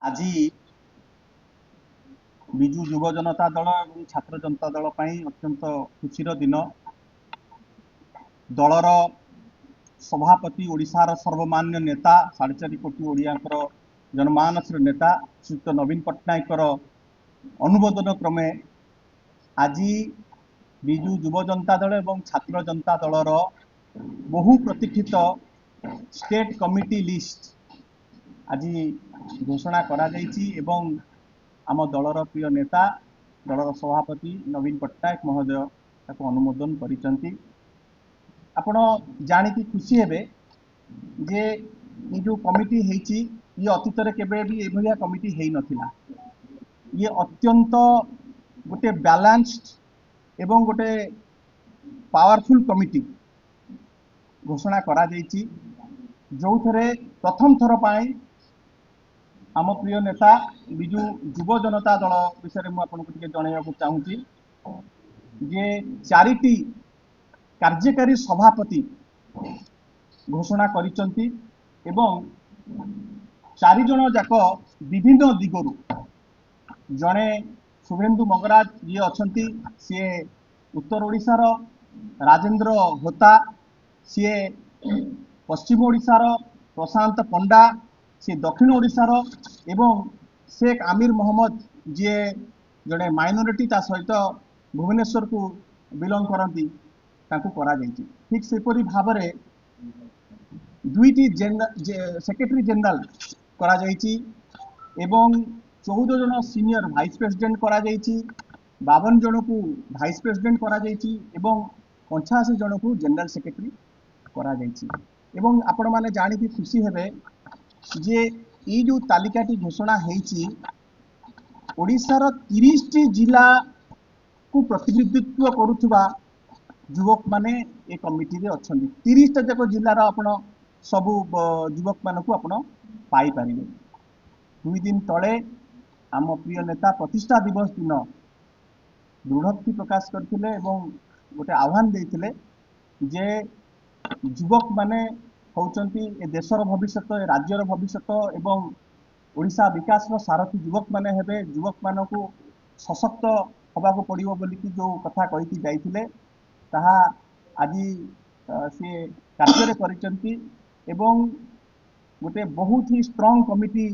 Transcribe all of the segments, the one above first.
ଆଜି ବିଜୁ ଯୁବ ଜନତା ଦଳ ଏବଂ ଛାତ୍ର ଜନତା ଦଳ ପାଇଁ ଅତ୍ୟନ୍ତ ଖୁସିର ଦିନ। ଦଳର ସଭାପତି ଓଡ଼ିଶାର ସର୍ବମାନ୍ୟ ନେତା 4.5 କୋଟି ଓଡ଼ିଆଙ୍କର ଜନମାନସର ନେତା ଶ୍ରୀଯୁକ୍ତ ନବୀନ ପଟ୍ଟନାୟକଙ୍କର ଅନୁମୋଦନ କ୍ରମେ ଆଜି ବିଜୁ ଯୁବ ଜନତା ଦଳ ଏବଂ ଛାତ୍ର ଜନତା ଦଳର ବହୁ ପ୍ରତୀକ୍ଷିତ ଷ୍ଟେଟ୍ କମିଟି ଲିଷ୍ଟ ଆଜି ଘୋଷଣା କରାଯାଇଛି ଏବଂ ଆମ ଦଳର ପ୍ରିୟ ନେତା ଦଳର ସଭାପତି ନବୀନ ପଟ୍ଟନାୟକ ମହୋଦୟ ତାକୁ ଅନୁମୋଦନ କରିଛନ୍ତି। ଆପଣ ଜାଣିକି ଖୁସି ହେବେ ଯେ ଏ ଯେଉଁ କମିଟି ହେଇଛି ଇଏ ଅତୀତରେ କେବେ ବି ଏଭଳିଆ କମିଟି ହେଇନଥିଲା। ଇଏ ଅତ୍ୟନ୍ତ ଗୋଟେ ବ୍ୟାଲାନ୍ସଡ ଏବଂ ଗୋଟେ ପାୱାରଫୁଲ କମିଟି ଘୋଷଣା କରାଯାଇଛି, ଯେଉଁଥିରେ ପ୍ରଥମ ଥର ପାଇଁ ଆମ ପ୍ରିୟ ନେତା ବିଜୁ ଯୁବ ଜନତା ଦଳ ବିଷୟରେ ମୁଁ ଆପଣଙ୍କୁ ଟିକେ ଜଣାଇବାକୁ ଚାହୁଁଛି ଯେ 4ଟି କାର୍ଯ୍ୟକାରୀ ସଭାପତି ଘୋଷଣା କରିଛନ୍ତି ଏବଂ 4 ଜଣ ଯାକ ବିଭିନ୍ନ ଦିଗରୁ, ଜଣେ शुभेन्दु ମଙ୍ଗରାଜ ଯିଏ ଅଛନ୍ତି ସିଏ ଉତ୍ତର ଓଡ଼ିଶାର, ରାଜେନ୍ଦ୍ର ହୋତା ସିଏ ପଶ୍ଚିମ ଓଡ଼ିଶାର, ପ୍ରଶାନ୍ତ ପଣ୍ଡା ସେ ଦକ୍ଷିଣ ଓଡ଼ିଶାର ଏବଂ शेख आमिर मोहम्मद जी जड़े माइनोरिटी ता सहित भुवनेश्वर को बिलंग करती ठीक सेपरी भाव में दुईटी सेक्रेटरी जनरल करा जायछि एवं 14 जन सीनियर वाइस प्रेसिडेंट करा जायछि, 52 जन को वाइस प्रेसिडेंट करा जायछि एवं 85 जन को जनरल सेक्रेटरी करा जायछि। एवं आपण माने जानि कि खुशी हेबे जे ये जो तालिकाटी घोषणा होईछि ओडिशार 30 टी जिला को प्रतिनिधित्व करुवा युवक माने ए कमिटी रे अछंती। 30 टा जाक जिलार आपण सबु युवक मान को आपण पाई पारिबे। 2 दिन तले आम प्रिय नेता प्रतिष्ठा दिवस दिन दृढ़ोक्ति प्रकाश करथिले एवं गोटे आह्वान देथिले जे युवक माने होउचंती ए देशर भविष्यत, ए राज्यर भविष्यत एवं ओडिशा विकास सारथी युवक माने हेबे। युवक मान को सशक्त हवा को पड़िबो बोली कि जो कथा कहिकी जाइथिले ताहा आज सी कार्य करिसंती एवं गोटे बहुत ही स्ट्रॉन्ग कमिटी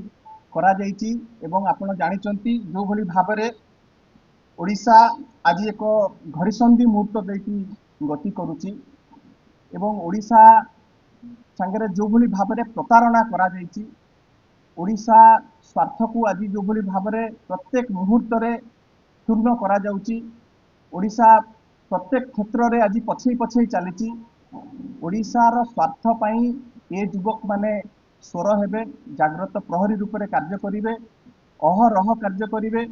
करा जायछि एवं आपण जानिचंती जो भली भाबरे ओडिशा आज एक घड़ीसंधि मुहूर्त देकी गति करुची एवं ओडिशा संगे जो भली भाबरे प्रतारणा करा जायछि, ओडिशा स्वार्थ को आज जो भली भाबरे प्रत्येक मुहूर्त रे चूर्ण करा जाउची, ओडिशा प्रत्येक क्षेत्र रे आज पछई पछई चलीची। ओडिशार स्वार्थ पाई ए युवक माने स्वर हेबे, जागृत प्रहरी रूप में कार्य करिवे, अहरह कार्य करिवे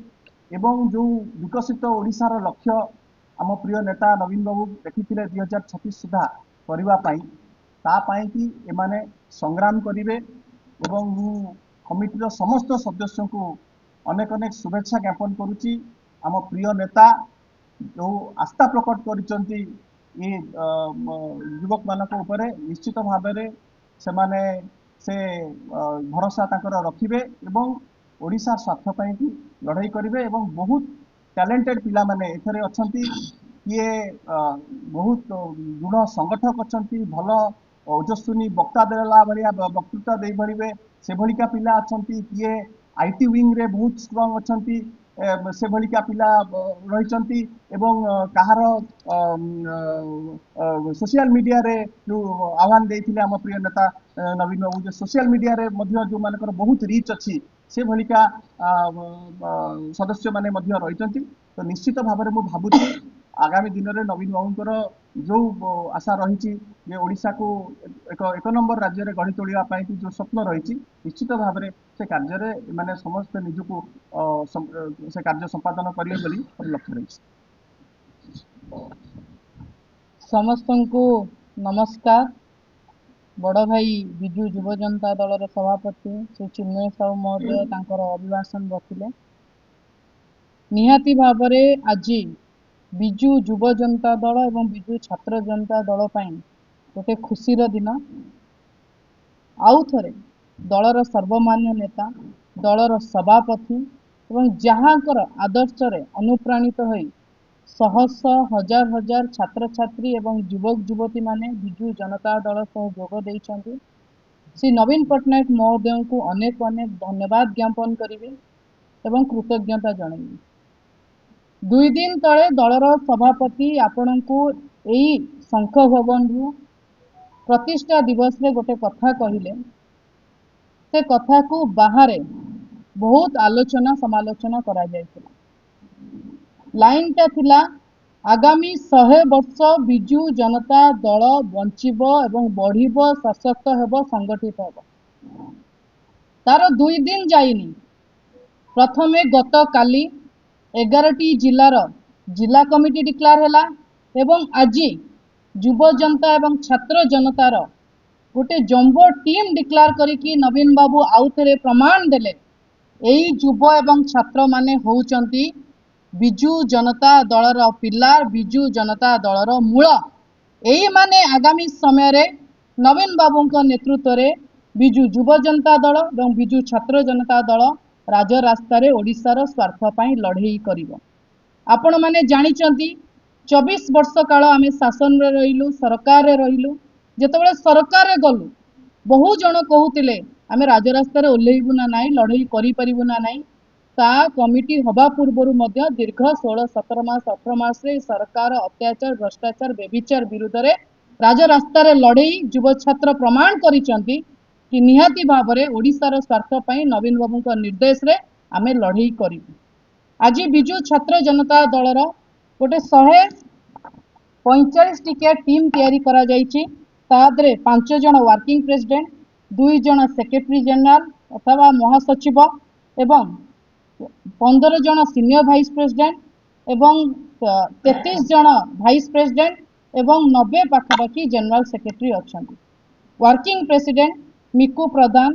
एवं जो विकसित ओडिशार लक्ष्य आम प्रिय नेता नवीन बाबू देखिथिले 2036 सुधा करबा पाई ता पाई कि एमाने संग्राम करिवे एवं मु कमिटीर समस्त सदस्य को अनेक अनेक शुभेच्छा ज्ञापन करुची। आम प्रिय नेता जो आस्था प्रकट करिसंती ये युवक मानक ऊपर निश्चित भाव में से भरोसा ताकर रखिबे एवं ओडिशा स्वार्थ पाई कि लड़ाई करिवे एवं बहुत टैलेंटेड पिला माने एथरे अछंती, किए बहुत गुण संगठक अछंती, भल ओजस्विनी वक्ता देला भलिया वक्तृता दे भरिवे से भलिका पिला अछंती, किए आईटी विंग रे बहुत स्ट्रांग अछंती से भलिका पिला रहिचंती एवं कहार सोशल मीडिया रे जो आह्वान देथिले आम प्रिय नेता नवीन बाबू जे सोशल मीडिया रे मध्य जो मानकर बहुत रीच अछि से भलिका सदस्य माने मध्य रहिचंती। तो निश्चित भाव में मु भाबुची आगामी दिन में नवीन बाबूंकर जो आशा रही जे ओडिशा को एक नंबर राज्य में गढ़ी तोड़ा जो स्वप्न रही निश्चित भाव में से कार्य माने समस्त निजको से कार्य संपादन करेंगे बोली लक्ष्य रही। समस्त को नमस्कार। बड़ भाई विजु युव जनता दलर सभापति श्री चिन्मय साहू महोदय तांकर अभिभाषण रखिले। निहाती भाव में आज विजु युव जनता दल एवं विजु छात्र जनता दल गोटे खुशीर दिन। आउ थे दलर सर्वमान्य नेता ଦଳର ସଭାପତି ଏବଂ ଯାହାଙ୍କର ଆଦର୍ଶରେ ଅନୁପ୍ରାଣିତ ହୋଇ ଶହ ଶହ ହଜାର ହଜାର ଛାତ୍ରଛାତ୍ରୀ ଏବଂ ଯୁବକ ଯୁବତୀମାନେ ବିଜୁ ଜନତା ଦଳ ସହ ଯୋଗ ଦେଇଛନ୍ତି। ଶ୍ରୀ ନବୀନ ପଟ୍ଟନାୟକ ମହୋଦୟଙ୍କୁ ଅନେକ ଅନେକ ଧନ୍ୟବାଦ ଜ୍ଞାପନ କରିବି ଏବଂ କୃତଜ୍ଞତା ଜଣାଇବି। 2 ଦିନ ତଳେ ଦଳର ସଭାପତି ଆପଣଙ୍କୁ ଏଇ ଶଙ୍ଖ ଭବନରୁ ପ୍ରତିଷ୍ଠା ଦିବସରେ ଗୋଟେ କଥା କହିଲେ। ସେ କଥାକୁ ବାହାରେ ବହୁତ ଆଲୋଚନା ସମାଲୋଚନା କରାଯାଇଥିଲା। ଲାଇନଟା ଥିଲା, ଆଗାମୀ 100 ବର୍ଷ ବିଜୁ ଜନତା ଦଳ ବଞ୍ଚିବ ଏବଂ ବଢିବ, ସଶକ୍ତ ହେବ, ସଂଗଠିତ ହେବ। ତାର 2 ଦିନ ଯାଇନି, ପ୍ରଥମେ ଗତକାଲି 11ଟି ଜିଲ୍ଲାର ଜିଲ୍ଲା କମିଟି ଡିକ୍ଲାର ହେଲା ଏବଂ ଆଜି ଯୁବ ଜନତା ଏବଂ ଛାତ୍ର ଜନତାର ଗୋଟେ ଜମ୍ବୋ ଟିମ୍ ଡିକ୍ଲାର କରିକି ନବୀନ ବାବୁ ଆଉଥରେ ପ୍ରମାଣ ଦେଲେ ଏଇ ଯୁବ ଏବଂ ଛାତ୍ର ମାନେ ହଉଛନ୍ତି ବିଜୁ ଜନତା ଦଳର ପିଲା, ବିଜୁ ଜନତା ଦଳର ମୂଳ। ଏଇମାନେ ଆଗାମୀ ସମୟରେ ନବୀନ ବାବୁଙ୍କ ନେତୃତ୍ୱରେ ବିଜୁ ଯୁବ ଜନତା ଦଳ ଏବଂ ବିଜୁ ଛାତ୍ର ଜନତା ଦଳ ରାଜରାସ୍ତାରେ ଓଡ଼ିଶାର ସ୍ୱାର୍ଥ ପାଇଁ ଲଢ଼େଇ କରିବ। ଆପଣମାନେ ଜାଣିଛନ୍ତି 24 ବର୍ଷ କାଳ ଆମେ ଶାସନରେ ରହିଲୁ, ସରକାରରେ ରହିଲୁ। ଯେତେବେଳେ ସରକାରରେ ଗଲୁ, ବହୁ ଜଣ କହୁଥିଲେ ଆମେ ରାଜରାସ୍ତାରେ ଓହ୍ଲେଇବୁ ନା ନାହିଁ, ଲଢ଼େଇ କରିପାରିବୁ ନା ନାହିଁ। ତା କମିଟି ହବା ପୂର୍ବରୁ ମଧ୍ୟ ଦୀର୍ଘ 16-17 ମାସ 18 ମାସରେ ସରକାର ଅତ୍ୟାଚାର, ଭ୍ରଷ୍ଟାଚାର, ବ୍ୟଭିଚାର ବିରୁଦ୍ଧରେ ରାଜରାସ୍ତାରେ ଲଢ଼େଇ ଯୁବ ଛାତ୍ର ପ୍ରମାଣ କରିଛନ୍ତି କି ନିହାତି ଭାବରେ ଓଡ଼ିଶାର ସ୍ୱାର୍ଥ ପାଇଁ ନବୀନ ବାବୁଙ୍କ ନିର୍ଦ୍ଦେଶରେ ଆମେ ଲଢ଼େଇ କରିବୁ। ଆଜି ବିଜୁ ଛାତ୍ର ଜନତା ଦଳର ଗୋଟେ 145 ଟିକିଆ ଟିମ୍ ତିଆରି କରାଯାଇଛି। ତା ଦେହରେ 5 ଜଣ ୱାର୍କିଂ ପ୍ରେସିଡେଣ୍ଟ, 2 ଜଣ ସେକ୍ରେଟାରୀ ଜେନେରାଲ ଅଥବା ମହାସଚିବ ଏବଂ 15 ଜଣ ସିନିୟର ଭାଇସ୍ ପ୍ରେସିଡେଣ୍ଟ ଏବଂ 33 ଜଣ ଭାଇସ୍ ପ୍ରେସିଡେଣ୍ଟ ଏବଂ 90 ପାଖାପାଖି ଜେନେରାଲ ସେକ୍ରେଟାରୀ ଅଛନ୍ତି। ୱାର୍କିଂ ପ୍ରେସିଡେଣ୍ଟ ମିକୁ ପ୍ରଧାନ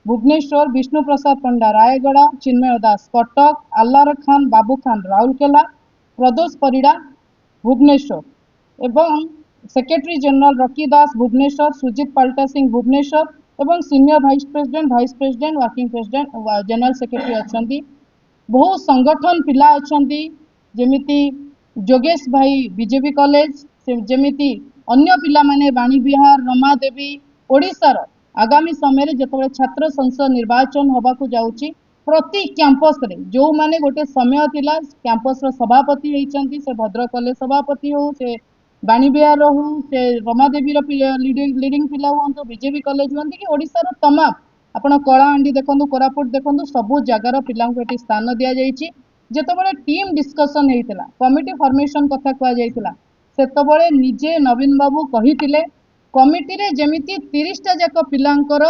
ଭୁବନେଶ୍ୱର, ବିଷ୍ଣୁ ପ୍ରସାଦ ପଣ୍ଡା ରାୟଗଡ଼ା, ଚିନ୍ମୟ ଦାସ କଟକ, ଆଲ୍ଲାର ଖାନ ବାବୁ ଖାନ ରାଉରକେଲା, ପ୍ରଦୋଷ ପରିଡ଼ା ଭୁବନେଶ୍ୱର ଏବଂ ସେକ୍ରେଟାରୀ ଜେନେରାଲ ରକି ଦାସ ଭୁବନେଶ୍ୱର, ସୁଜିତ ପାଲଟା ସିଂ ଭୁବନେଶ୍ୱର ଏବଂ senior vice president, vice president, working president, general secretary ଅଛନ୍ତି। ବହୁ ସଂଗଠନ ପିଲା ଅଛନ୍ତି, ଯେମିତି ଯୋଗେଶ ଭାଇ ବିଜେପି କଲେଜ, ଯେମିତି ଅନ୍ୟ ପିଲାମାନେ ବାଣୀବିହାର, ରମାଦେବୀ। ଓଡ଼ିଶାର ଆଗାମୀ ସମୟରେ ଯେତେବେଳେ ଛାତ୍ର ସଂସଦ ନିର୍ବାଚନ ହେବାକୁ ଯାଉଛି, ପ୍ରତି କ୍ୟାମ୍ପସରେ ଯେଉଁମାନେ ଗୋଟେ ସମୟ ଥିଲା କ୍ୟାମ୍ପସର ସଭାପତି ହେଇଛନ୍ତି, ସେ ଭଦ୍ରକ କଲେଜ ସଭାପତି ହଉ, ସେ ବାଣୀବିହାର ହଉ, ସେ ରମାଦେବୀର ଲିଡିଂ ପିଲା ହୁଅନ୍ତୁ, ବିଜେପି କଲେଜ ହୁଅନ୍ତି କି ଓଡ଼ିଶାର ତମାମ, ଆପଣ କଳାହାଣ୍ଡି ଦେଖନ୍ତୁ, କୋରାପୁଟ ଦେଖନ୍ତୁ, ସବୁ ଜାଗାର ପିଲାଙ୍କୁ ଏଠି ସ୍ଥାନ ଦିଆଯାଇଛି। ଯେତେବେଳେ ଟିମ୍ ଡିସ୍କସନ ହେଇଥିଲା, କମିଟି ଫର୍ମେସନ କଥା କୁହାଯାଇଥିଲା, ସେତେବେଳେ ନିଜେ ନବୀନ ବାବୁ କହିଥିଲେ କମିଟିରେ ଯେମିତି 30ଟା ଯାକ ପିଲାଙ୍କର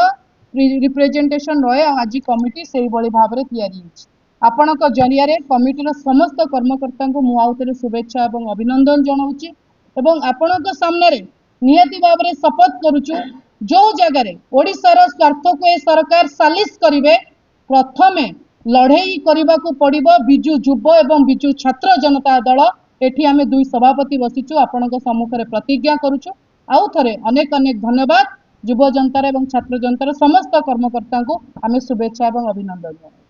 ରିପ୍ରେଜେଣ୍ଟେସନ ରହେ। ଆଜି କମିଟି ସେଇଭଳି ଭାବରେ ତିଆରି ହେଇଛି। ଆପଣଙ୍କ ଜରିଆରେ କମିଟିର ସମସ୍ତ କର୍ମକର୍ତ୍ତାଙ୍କୁ ମୁଁ ଆଉଥରେ ଶୁଭେଚ୍ଛା ଏବଂ ଅଭିନନ୍ଦନ ଜଣାଉଛି ଏବଂ ଆପଣଙ୍କ ସାମ୍ନାରେ ନିହାତି ଭାବରେ ଶପଥ କରୁଛୁ, ଯୋଉ ଜାଗାରେ ଓଡ଼ିଶାର ସ୍ୱାର୍ଥକୁ ଏ ସରକାର ସାଲିସ କରିବେ, ପ୍ରଥମେ ଲଢ଼େଇ କରିବାକୁ ପଡ଼ିବ ବିଜୁ ଯୁବ ଏବଂ ବିଜୁ ଛାତ୍ର ଜନତା ଦଳ। ଏଠି ଆମେ 2 ସଭାପତି ବସିଛୁ, ଆପଣଙ୍କ ସମ୍ମୁଖରେ ପ୍ରତିଜ୍ଞା କରୁଛୁ। ଆଉ ଥରେ ଅନେକ ଅନେକ ଧନ୍ୟବାଦ। ଯୁବ ଜନତାର ଏବଂ ଛାତ୍ର ଜନତାର ସମସ୍ତ କର୍ମକର୍ତ୍ତାଙ୍କୁ ଆମେ ଶୁଭେଚ୍ଛା ଏବଂ ଅଭିନନ୍ଦନ ଜଣାଉଛୁ।